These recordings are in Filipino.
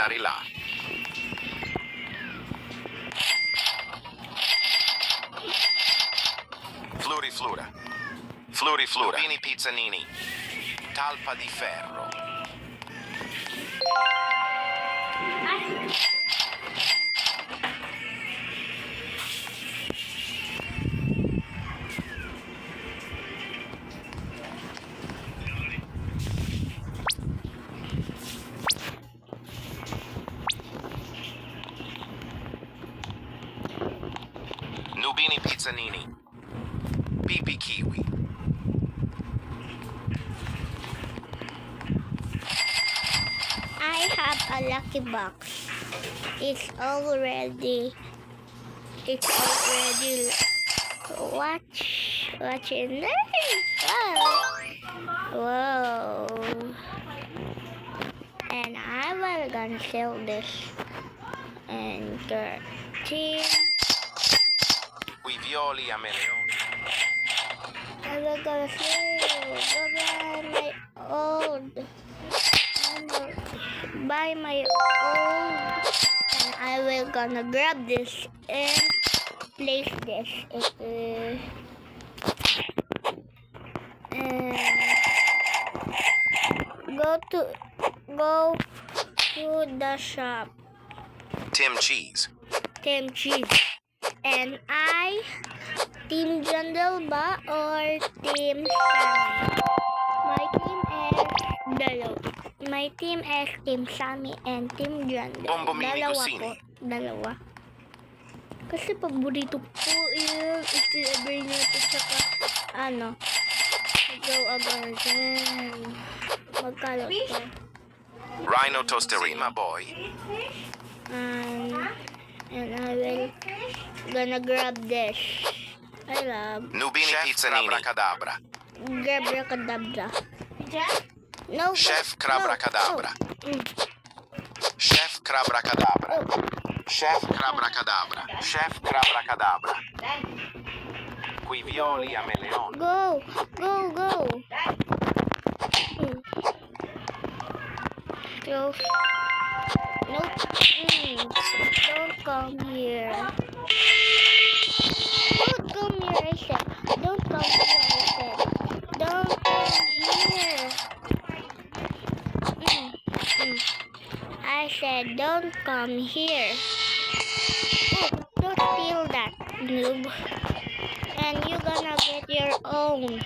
Rila. Fluriflura. Fluriflura. Nubini Pizzanini. Talpa di ferro. Nubini Pizzanini. Pipi Kiwi. I have a lucky box. It's already what's in there? Whoa. And I will gonna sell this and 13. Qui violi a meleone. I will gonna sell my old. Buy my old, and I will gonna grab this and place this. And go to the shop. Tim Cheese. Team Cheese. And I, Team Jandal ba or Team Sammy? My team is Team Sammy and Team Jandal. Bombomini Dalawa Gusini. po. Dalawa. Kasi paborito ko yung i-ever nyo ito tsaka go again. Magkalo to. Rhino Tosterina boy. And I will gonna grab this. I love. Nubini Pizzanini. Crabra Grab Kadabra. No. Chef Crabra-Cadabra. No. Chef Crabra-Cadabra. Chef Crabra-Cadabra. Chef Crabra-Cadabra. Qui violi a meleone. Go. Close. Nope. Don't come here. Don't come here, I said. Don't come here, I said. Don't come here. I said, don't come here. Oh, don't steal that, noob. And you're gonna get your own.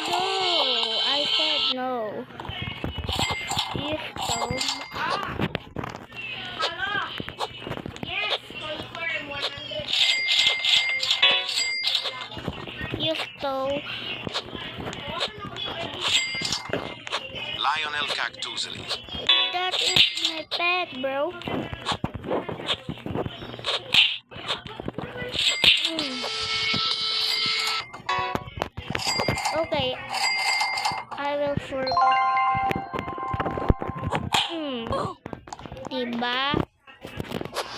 No, I said no. You stole. You stole. Lionel Cactuseli. That is my pet, bro. Okay, I will forget. Diba?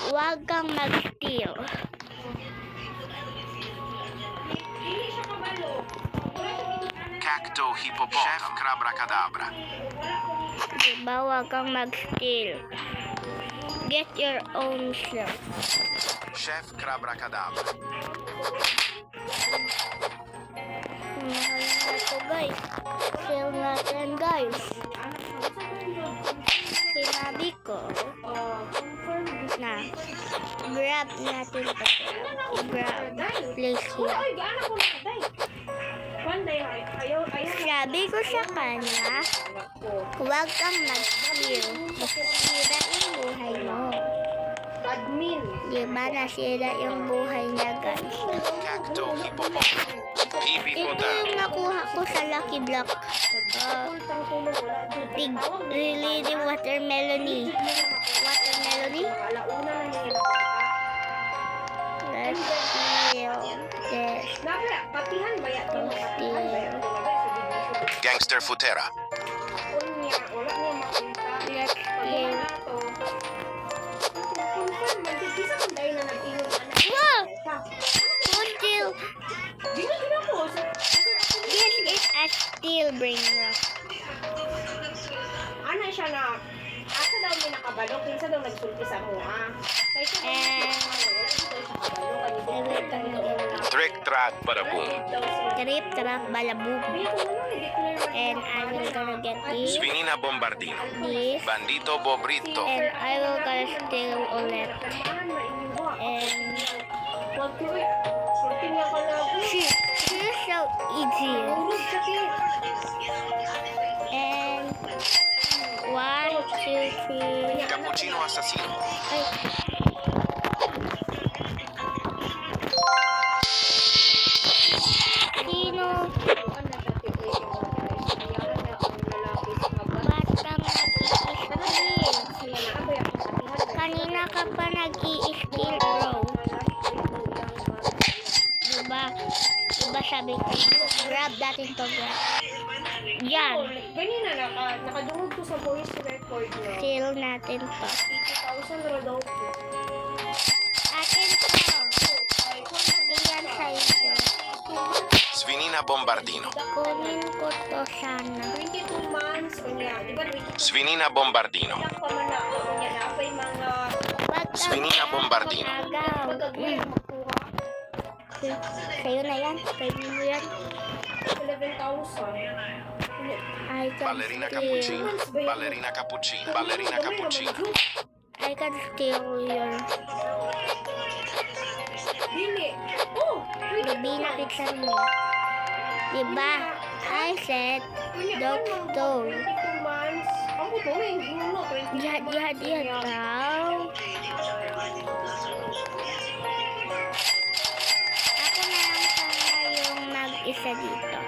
Huwag kang mag-steal. Cacto Hippopotam. Chef Crabra-Cadabra. Diba? Huwag kang mag-steal. Get your own stuff. Chef Crabra-Cadabra. Mahal na to, guys. Sale natin, guys. Sinabi ko na grab natin ito. Grab. Place here. Sabi ko sa kanya, huwag kang mag-steal. Masisira yung buhay mo. Diba nasira yung buhay niya, guys? Cacto Hippopotam. Ito yung nakuha ko sa Lucky Block. Really watermelony. Watermelony? Let's steal this. Gangster Futera. Let's steal. Wow! Don't steal. This is a steel brain rock. sulti sa mo, ah. And I will gonna get Trick, track, badaboom. trip, trap, balabog. And I will gonna get this, Svinina Bombardino. this, Bandito Bobrito. and I will gonna steal ulit. And she's so easy. And 1, 2, 3. Cappuccino assassino. Ay. Sino bata mag-i-steal? Kanina ka pa nag-i-steal, bro. Diba? Diba sabi ko, grab natin to, grab. Yan. Ganina nakadungog ko sa voice record na. Steal natin to. 80,000 ra daw po. Akin to. Diyan sa inyo. Svinina Bombardino. Kunin ko to sana. 22 months o niya. Di ba, Svinina Bombardino. ilang pa man na o niya na apay mga Svinina Bombardino. Agaw. pagkagawin magkuha. Sa'yo na yan. Sa'yo mo yan. 11,000. I can Ballerina steal. cappuccino. Ballerina cappuccino. Ballerina cappuccino. I can steal your Dili. Oh! Lubina pizza mo. Diba? I said, don't steal. 22 months. Ang puto na yung ginuno. 22 Diyan, diyan, diyan. Tao. Ako na lang sana yung mag-isa dito.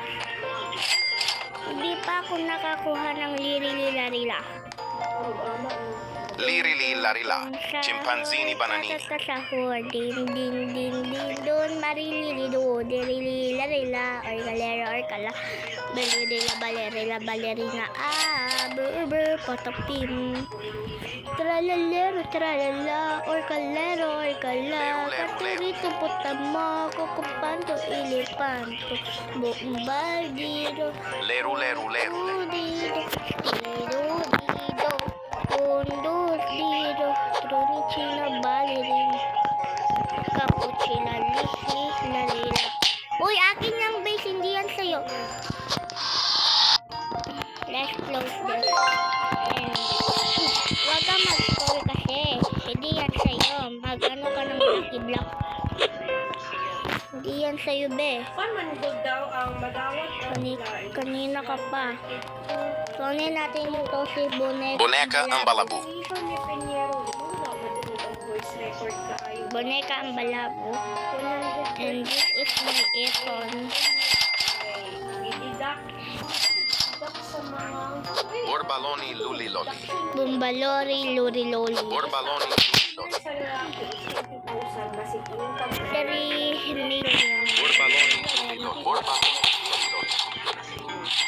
Hindi pa ako nakakuha ng liri-lila-rila. Lirili larila. Chimpanzini bananini. Kasahur, din, din, din, din, don, marilili, do, dirili, larila, or galera, or kala, balirila, balerila, balerina, burr, potok tim, tralalero, tralala, or kalero, or kala, katurito, putama, kukupanto, ilipanto, bombardiro, Leru leru leru. Dido, dido, dido, Kondo, dido, tronicina, balerin, cappuccina, lis, larila. Uy, akin yung base, hindi yan sa'yo. Let's close this. And, wag ka mag-stall kasi. Hindi yan sa'yo. Mag-ano ka ng lucky block. Hindi yan sa'yo, be. Pan man good daw ang madawat ang Kanina ka pa. Kunin natin ito si Boneka. Boneka ang balabu. Position ni Peñero. Ano daw madungog ang voice record kaayo? Boneka ang balabo. And this is my iPhone. Ididak. Ididak sa mga... Borbaloni luliloli. Bumbalori, luri-loli. Borbaloni luliloli. Sa lalaki, 20,000 basig yung 3 million. Borbaloni luliloli. Borbaloni luliloli.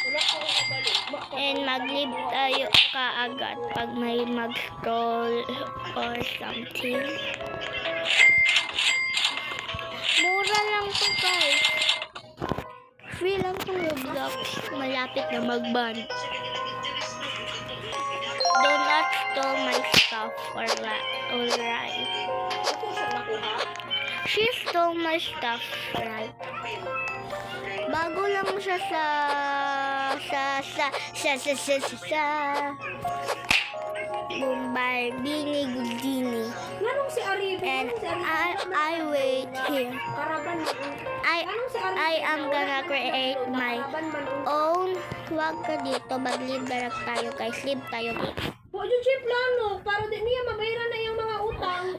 wala ko kabalik. And mag-leave tayo kaagad pag may mag-scroll or something. Mura lang to, guys. Free lang tong Roblox. Malapit na mag-ban. Do not steal my stuff, alright. Ito siya nakuha. She stole my stuff, right? Bago lang siya sa Bombardini Gudini. Nanong si Aribe? And Nanong si Aribe? I wait here. Karaban man. Nanong si Aribe? I am gonna create my Karaban man. own. Huwag ka dito. Mag-live direct tayo, guys. Live tayo dito. Huwag yung siya plano. Para di niya mabayaran na yung mga utang.